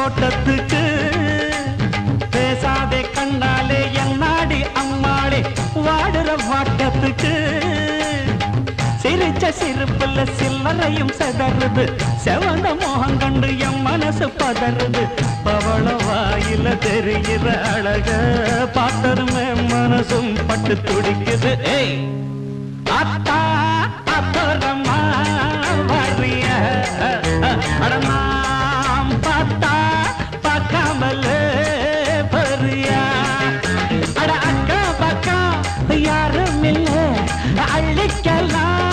தோட்டத்துக்கு பேசாதே கண்ணாலே என்னாடி அம்மாளே வாடுற வாட்டத்துக்கு சிரிச்ச சிரிப்புல சில்லறையும் செதறுது செவந்த மோகம் கண்டு என் மனசு பதறுது பவள வாயில தெரிகிற அழக பார்த்ததுமே மனசும் பட்டு துடிக்குது ஏய் அத்தா அப்புறமா வரிய அடமாம் பார்த்தா பார்க்காமல பரியா அட அக்கா பக்கா யாரும் இல்லை அள்ளிக்கலாம்